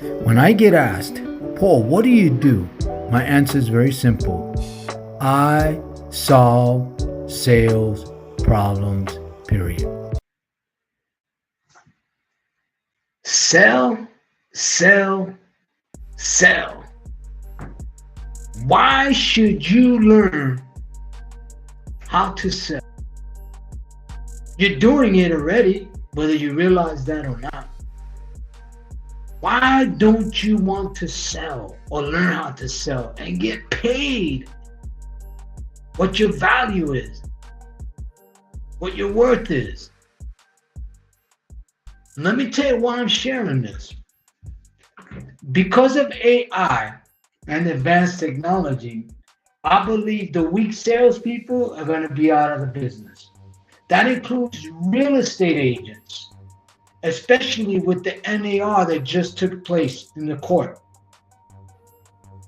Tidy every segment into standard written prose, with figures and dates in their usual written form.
When I get asked, Paul, what do you do? My answer is very simple. I solve sales problems, period. Sell, sell, sell. Why should you learn how to sell? You're doing it already, whether you realize that or not. Why don't you want to sell or learn how to sell and get paid what your value is, what your worth is? Let me tell you why I'm sharing this. Because of AI and advanced technology, I believe the weak salespeople are going to be out of the business. That includes real estate agents, especially with the NAR that just took place in the court.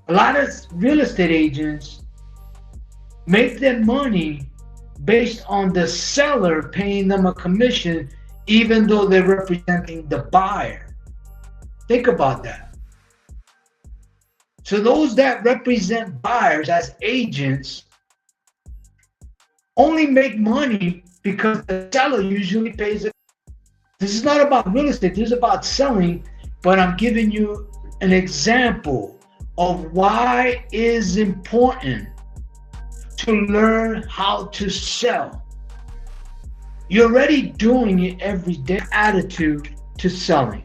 A lot of real estate agents make their money based on the seller paying them a commission, even though they're representing the buyer. Think about that. So those that represent buyers as agents only make money because the seller usually pays it. This is not about real estate, this is about selling, but I'm giving you an example of why it is important to learn how to sell. You're already doing it every day. Attitude to selling.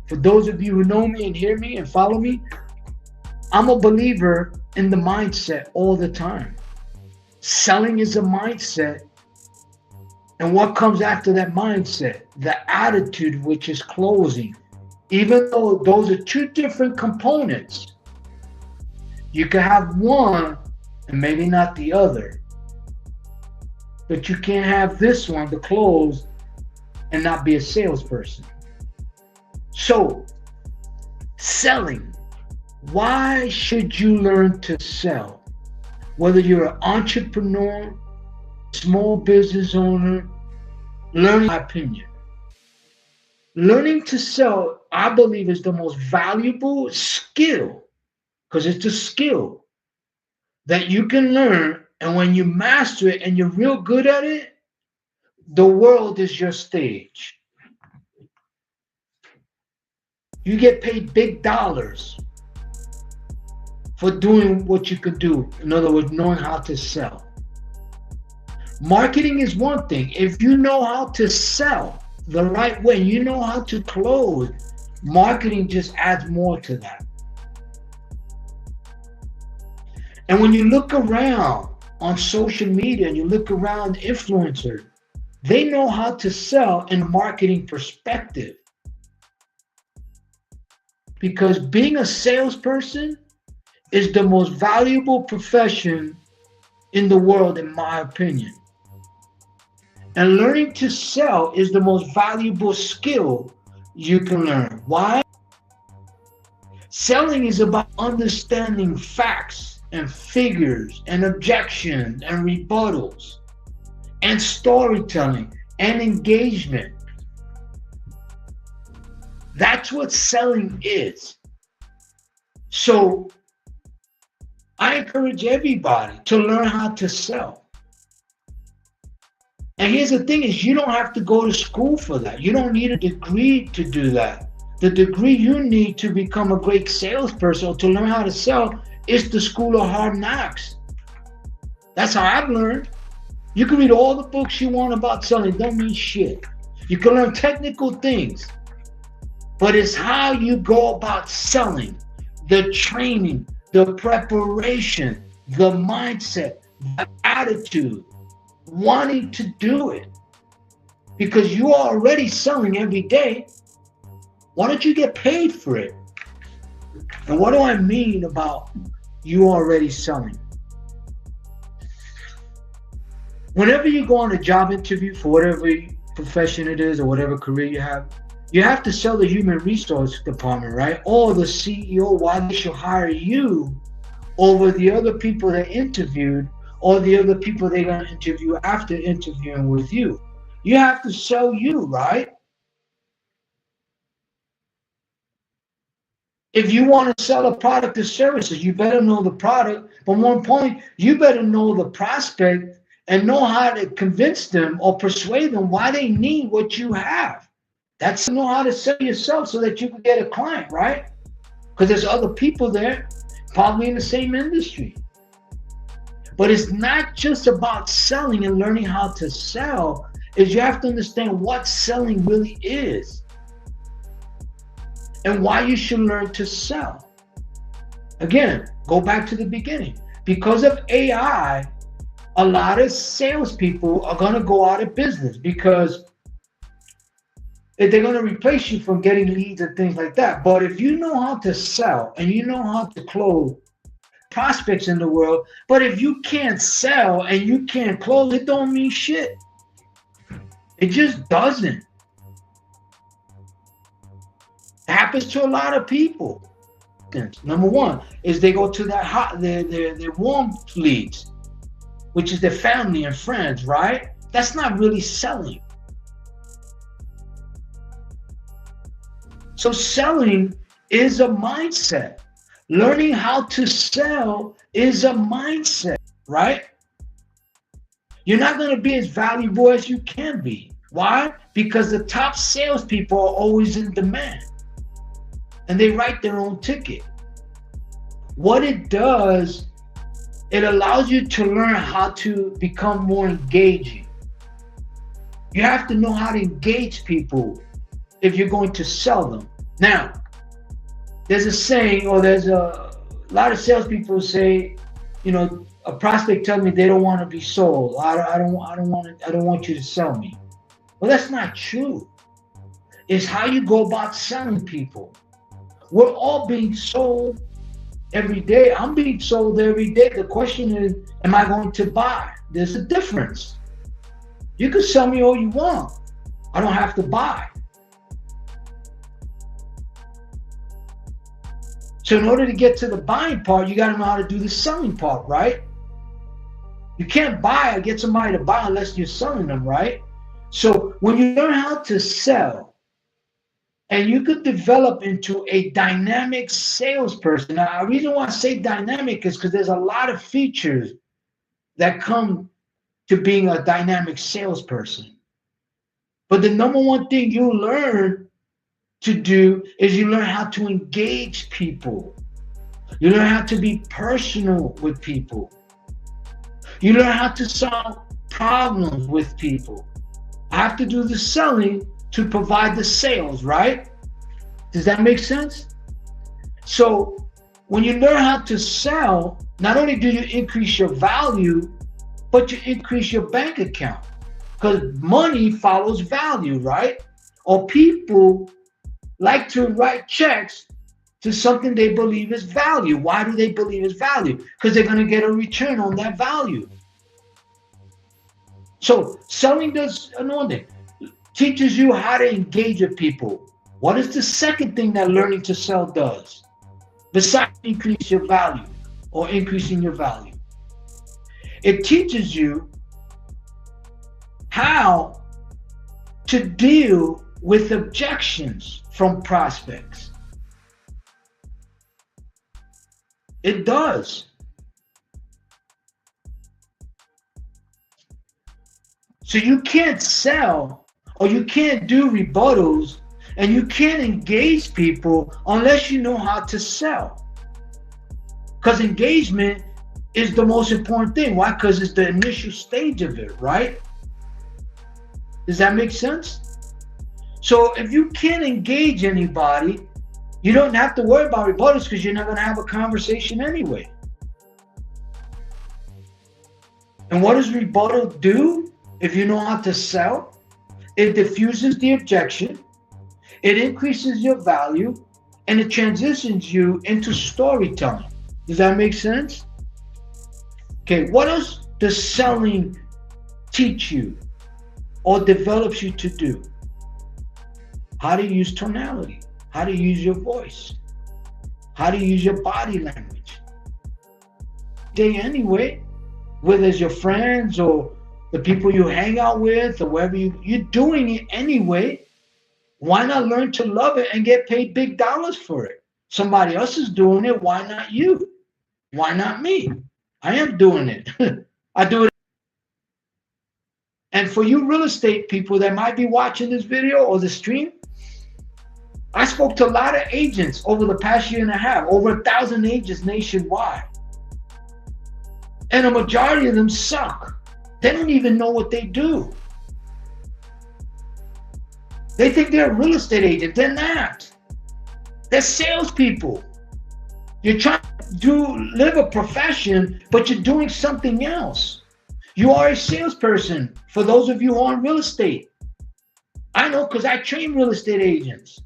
For those of you who know me and hear me and follow me, I'm a believer in the mindset all the time. Selling is a mindset. And what comes after that mindset? The attitude, which is closing. Even though those are two different components, you can have one and maybe not the other. But you can't have this one, the close, and not be a salesperson. So, selling. Why should you learn to sell? Whether you're an entrepreneur, small business owner, learning, my opinion. Learning to sell, I believe, is the most valuable skill, because it's a skill that you can learn, and when you master it and you're real good at it, the world is your stage. You get paid big dollars for doing what you could do. In other words, knowing how to sell. Marketing is one thing. If you know how to sell the right way, you know how to close, marketing just adds more to that. And when you look around on social media and you look around influencers, they know how to sell in a marketing perspective. Because being a salesperson is the most valuable profession in the world, in my opinion. And learning to sell is the most valuable skill you can learn. Why? Selling is about understanding facts and figures and objections and rebuttals and storytelling and engagement. That's what selling is. So I encourage everybody to learn how to sell. And here's the thing is, you don't have to go to school for that. You don't need a degree to do that. The degree you need to become a great salesperson or to learn how to sell is the school of hard knocks. That's how I've learned. You can read all the books you want about selling, it don't mean shit. You can learn technical things, but it's how you go about selling, the training, the preparation, the mindset, the attitude, wanting to do it. Because you are already selling every day. Why don't you get paid for it? And what do I mean about you already selling? Whenever you go on a job interview for whatever profession it is or whatever career you have to sell the human resource department, right? Or the CEO why they should hire you over the other people they interviewed or the other people they're going to interview after interviewing with you. You have to sell you, right? If you want to sell a product or services, you better know the product. But more importantly, you better know the prospect and know how to convince them or persuade them why they need what you have. That's know how to sell yourself so that you can get a client, right? Because there's other people there, probably in the same industry. But it's not just about selling and learning how to sell, is you have to understand what selling really is and why you should learn to sell. Again, go back to the beginning. Because of AI, a lot of salespeople are going to go out of business because they're going to replace you from getting leads and things like that. But if you know how to sell and you know how to close prospects in the world, but if you can't sell and you can't close, it don't mean shit. It just doesn't. It happens to a lot of people. Number one is they go to their warm leads, which is their family and friends, right? That's not really selling. So selling is a mindset. Learning how to sell is a mindset, right? You're not going to be as valuable as you can be. Why? Because the top salespeople are always in demand and they write their own ticket. What it does, it allows you to learn how to become more engaging. You have to know how to engage people if you're going to sell them. Now, there's a saying, or there's a lot of salespeople say, you know, a prospect tells me they don't want to be sold. I don't want you to sell me. Well, that's not true. It's how you go about selling people. We're all being sold every day. I'm being sold every day. The question is, am I going to buy? There's a difference. You can sell me all you want. I don't have to buy. So in order to get to the buying part, you got to know how to do the selling part, right? You can't buy or get somebody to buy unless you're selling them, right? So when you learn how to sell, and you could develop into a dynamic salesperson. Now, the reason why I say dynamic is because there's a lot of features that come to being a dynamic salesperson. But the number one thing you learn to do is you learn how to engage people. You learn how to be personal with people. You learn how to solve problems with people. I have to do the selling to provide the sales, right? Does that make sense? So when you learn how to sell, not only do you increase your value, but you increase your bank account, because money follows value, right? Or people like to write checks to something they believe is value. Why do they believe is value? Because they're going to get a return on that value. So selling does another thing. Teaches you how to engage with people. What is the second thing that learning to sell does? Besides increase your value or increasing your value. It teaches you how to deal with objections from prospects. It does. So you can't sell or you can't do rebuttals and you can't engage people unless you know how to sell. Because engagement is the most important thing. Why? Because it's the initial stage of it, right? Does that make sense? So if you can't engage anybody, you don't have to worry about rebuttals because you're not going to have a conversation anyway. And what does rebuttal do if you know how to sell? It diffuses the objection, it increases your value, and it transitions you into storytelling. Does that make sense? Okay, what else does selling teach you or develops you to do? How to use tonality, how to use your voice, how to use your body language. Anyway, whether it's your friends or the people you hang out with or wherever you're doing it anyway, why not learn to love it and get paid big dollars for it? Somebody else is doing it. Why not you? Why not me? I am doing it. I do it. And for you real estate people that might be watching this video or the stream, I spoke to a lot of agents over the past year and a half, over 1,000 agents nationwide. And a majority of them suck. They don't even know what they do. They think they're a real estate agent. They're not. They're salespeople. You're trying to live a profession, but you're doing something else. You are a salesperson for those of you who are in real estate. I know because I train real estate agents.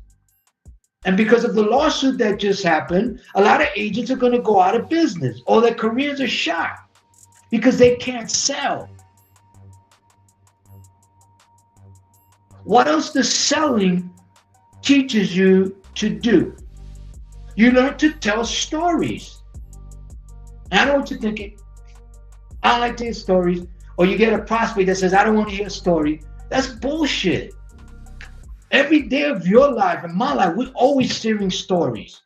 And because of the lawsuit that just happened, a lot of agents are going to go out of business or their careers are shot because they can't sell. What else does selling teaches you to do? You learn to tell stories. And I know what you're thinking. I don't like to hear stories. Or you get a prospect that says, I don't want to hear a story. That's bullshit. Every day of your life and my life, we're always hearing stories.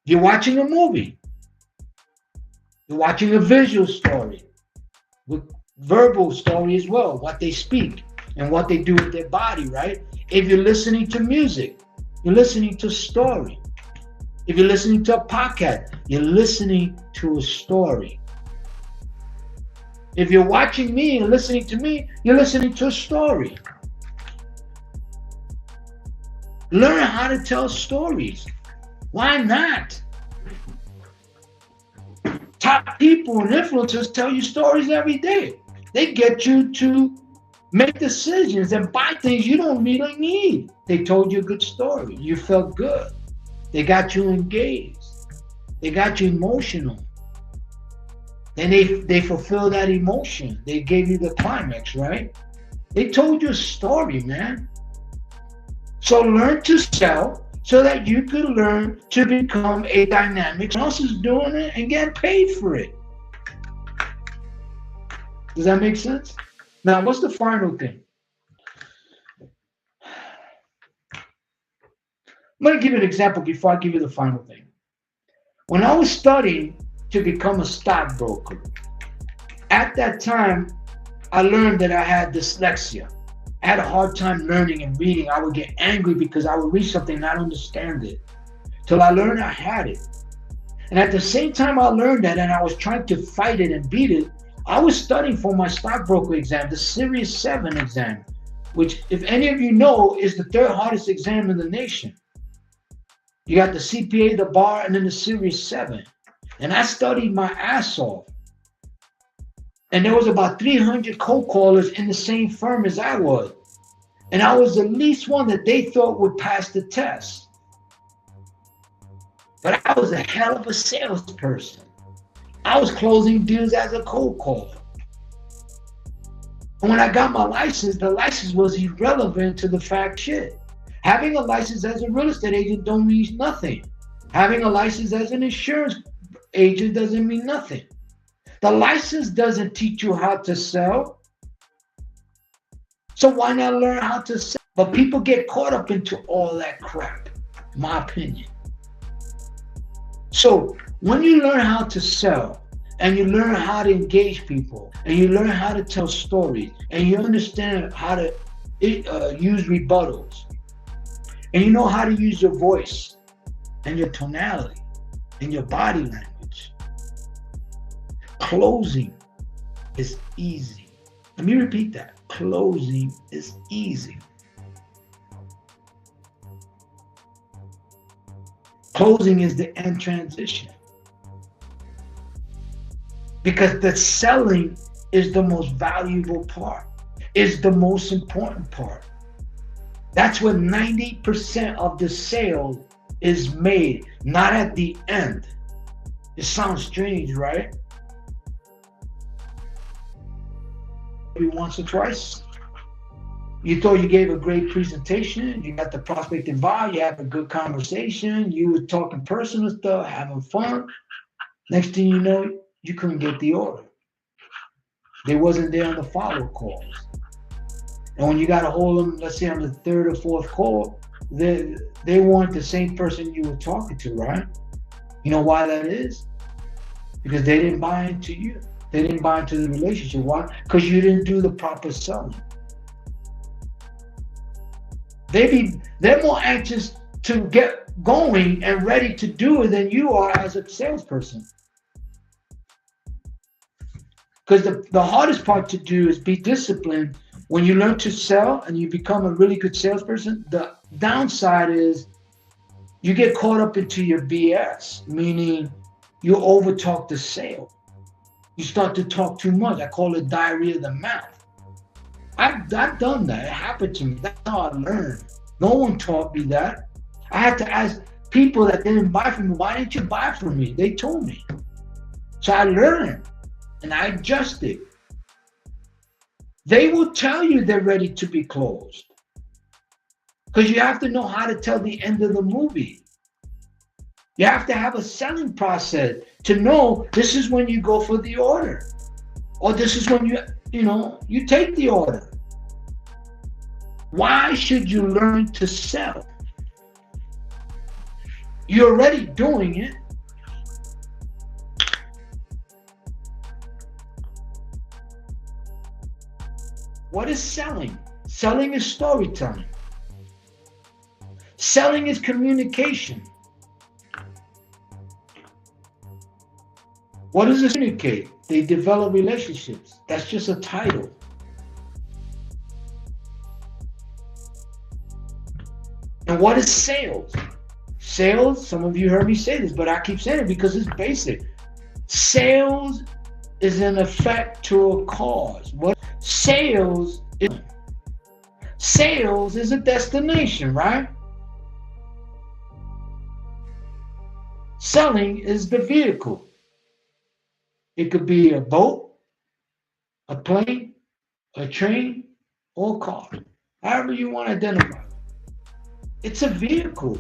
You're watching a movie. You're watching a visual story. With verbal story as well, what they speak and what they do with their body, right? If you're listening to music, you're listening to a story. If you're listening to a podcast, you're listening to a story. If you're watching me and listening to me, you're listening to a story. Learn how to tell stories. Why not? Top people and influencers tell you stories every day. They get you to make decisions and buy things you don't really need. They told you a good story. You felt good. They got you engaged. They got you emotional. And they fulfill that emotion. They gave you the climax, right? They told you a story, man. So learn to sell so that you can learn to become a dynamic. Someone else is doing it and get paid for it. Does that make sense? Now, what's the final thing? I'm going to give you an example before I give you the final thing. When I was studying to become a stockbroker, at that time, I learned that I had dyslexia. I had a hard time learning and reading. I would get angry because I would read something and not understand it. Till I learned I had it. And at the same time I learned that and I was trying to fight it and beat it, I was studying for my stockbroker exam, the Series 7 exam, which, if any of you know, is the third hardest exam in the nation. You got the CPA, the bar, and then the Series 7. And I studied my ass off. And there was about 300 cold callers in the same firm as I was. And I was the least one that they thought would pass the test. But I was a hell of a salesperson. I was closing deals as a cold caller. And when I got my license, the license was irrelevant to the fact shit. Having a license as a real estate agent don't mean nothing. Having a license as an insurance agent doesn't mean nothing. The license doesn't teach you how to sell. So why not learn how to sell? But people get caught up into all that crap, my opinion. So when you learn how to sell and you learn how to engage people and you learn how to tell stories and you understand how to use rebuttals and you know how to use your voice and your tonality and your body language, closing is easy. Let me repeat that. Closing is easy. Closing is the end transition. Because the selling is the most valuable part, is the most important part. That's where 90% of the sale is made, not at the end. It sounds strange, right? Maybe once or twice. You thought you gave a great presentation, you got the prospect involved, you had a good conversation, you were talking personal stuff, having fun. Next thing you know, you couldn't get the order. They wasn't there on the follow calls. And when you got a hold of them, let's say on the third or fourth call, they weren't the same person you were talking to, right? You know why that is? Because they didn't buy into you. They didn't buy into the relationship. Why? Because you didn't do the proper selling. They're more anxious to get going and ready to do it than you are as a salesperson. Because the hardest part to do is be disciplined. When you learn to sell and you become a really good salesperson, the downside is you get caught up into your BS, meaning you overtalk the sale. You start to talk too much. I call it diarrhea of the mouth. I've done that. It happened to me. That's how I learned. No one taught me that. I had to ask people that didn't buy from me, why didn't you buy from me? They told me. So I learned and I adjusted. They will tell you they're ready to be closed. Because you have to know how to tell the end of the movie. You have to have a selling process to know this is when you go for the order. Or this is when you take the order. Why should you learn to sell? You're already doing it. What is selling? Selling is storytelling. Selling is communication. What does it communicate? They develop relationships. That's just a title. And what is sales? Sales, some of you heard me say this, but I keep saying it because it's basic. Sales is an effect to a cause. What sales is a destination, right? Selling is the vehicle. It could be a boat, a plane, a train, or a car. However you want to identify it. It's a vehicle.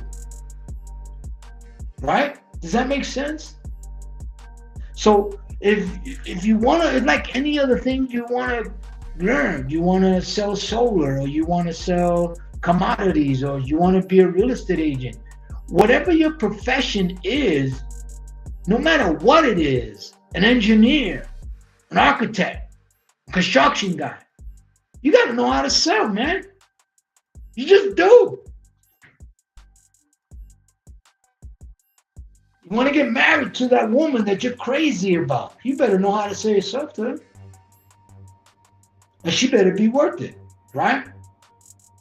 Right? Does that make sense? So if you want to, like any other thing you want to learn, you want to sell solar, or you want to sell commodities, or you want to be a real estate agent, whatever your profession is, no matter what it is, an engineer, an architect, a construction guy, you got to know how to sell, man. You just do. You want to get married to that woman that you're crazy about, you better know how to sell yourself to her. And she better be worth it, right?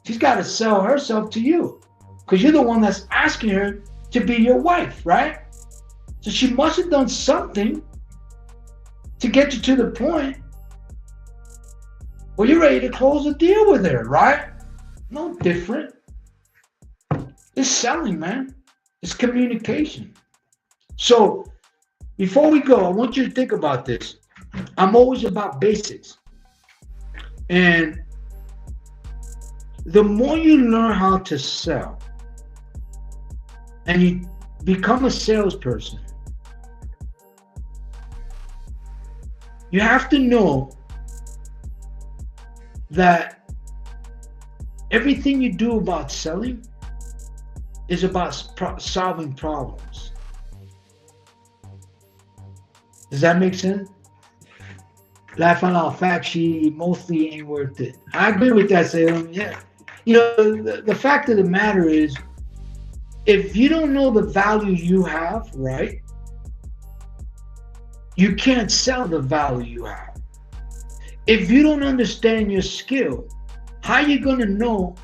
She's got to sell herself to you because you're the one that's asking her to be your wife, right? So she must have done something to get you to the point where you're ready to close a deal with her, right? No different. It's selling, man. It's communication. So before we go, I want you to think about this. I'm always about basics. And the more you learn how to sell and you become a salesperson, you have to know that everything you do about selling is about solving problems. Does that make sense? Laugh out loud, fact sheet mostly ain't worth it. I agree with that, Salem. Yeah. You know, the fact of the matter is, if you don't know the value you have, right, you can't sell the value you have. If you don't understand your skill, how are you going to know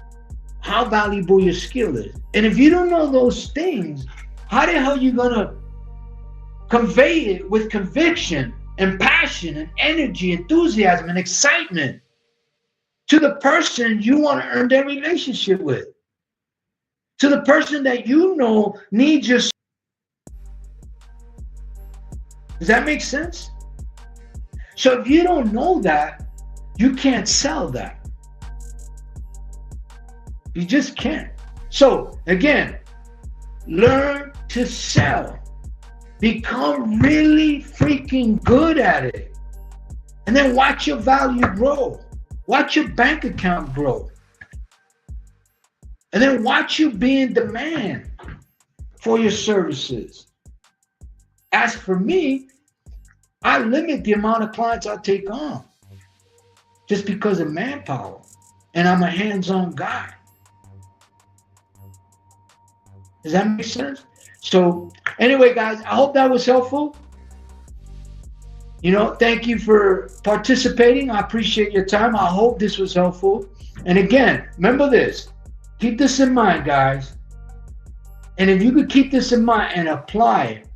how valuable your skill is? And if you don't know those things, how the hell are you going to convey it with conviction and passion and energy, enthusiasm and excitement to the person you want to earn their relationship with, to the person that you know needs your. Does that make sense? So if you don't know that, you can't sell that. You just can't. So again, learn to sell. Become really freaking good at it. And then watch your value grow. Watch your bank account grow. And then watch you be in demand for your services. As for me, I limit the amount of clients I take on just because of manpower. And I'm a hands-on guy. Does that make sense? So anyway, guys, I hope that was helpful. Thank you for participating. I appreciate your time. I hope this was helpful. And again, remember this. Keep this in mind, guys. And if you could keep this in mind and apply it,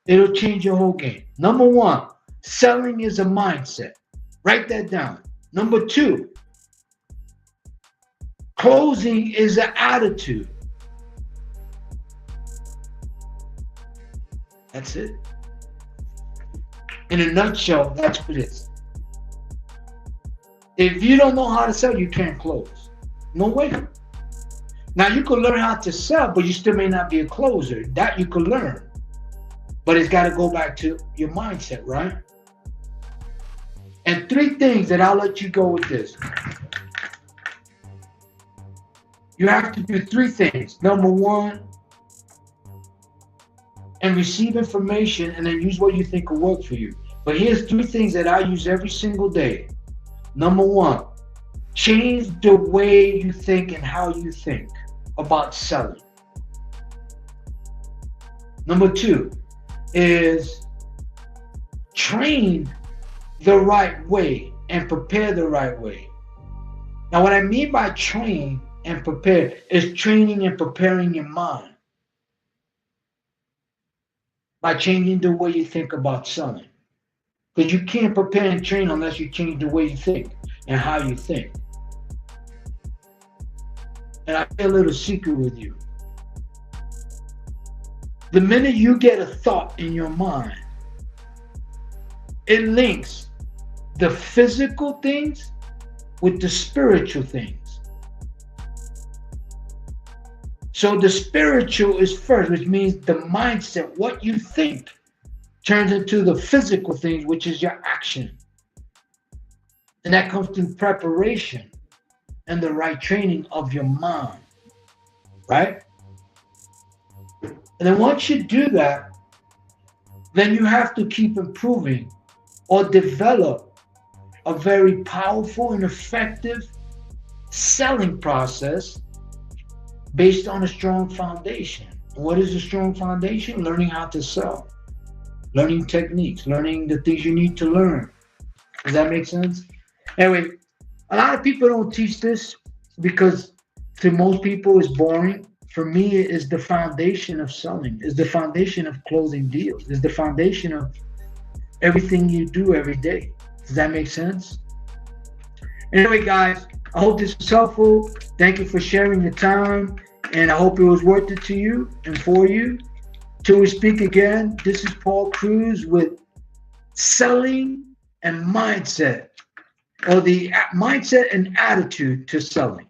it'll change your whole game. Number one, selling is a mindset. Write that down. Number two, closing is an attitude. That's it. In a nutshell, that's what it is. If you don't know how to sell, you can't close. No way. Now, you can learn how to sell, but you still may not be a closer. That you can learn. But it's got to go back to your mindset, right? And three things that I'll let you go with this. You have to do three things. Number one, and receive information and then use what you think will work for you. But here's three things that I use every single day. Number one, change the way you think and how you think about selling. Number two is train the right way and prepare the right way. Now, what I mean by train and prepare is training and preparing your mind by changing the way you think about selling. Because you can't prepare and train unless you change the way you think and how you think. And I share a little secret with you. The minute you get a thought in your mind, it links the physical things with the spiritual things. So the spiritual is first, which means the mindset, what you think, turns into the physical things, which is your action. And that comes through preparation and the right training of your mind, right? And then once you do that, then you have to keep improving or develop a very powerful and effective selling process based on a strong foundation. What is a strong foundation? Learning how to sell, learning techniques, learning the things you need to learn. Does that make sense? Anyway, a lot of people don't teach this because to most people it's boring. For me, it is the foundation of selling, is the foundation of closing deals, is the foundation of everything you do every day. Does that make sense? Anyway, guys, I hope this was helpful. Thank you for sharing your time, and I hope it was worth it to you and for you. Till we speak again, this is Paul Cruz with Selling and Mindset, or the mindset and attitude to selling.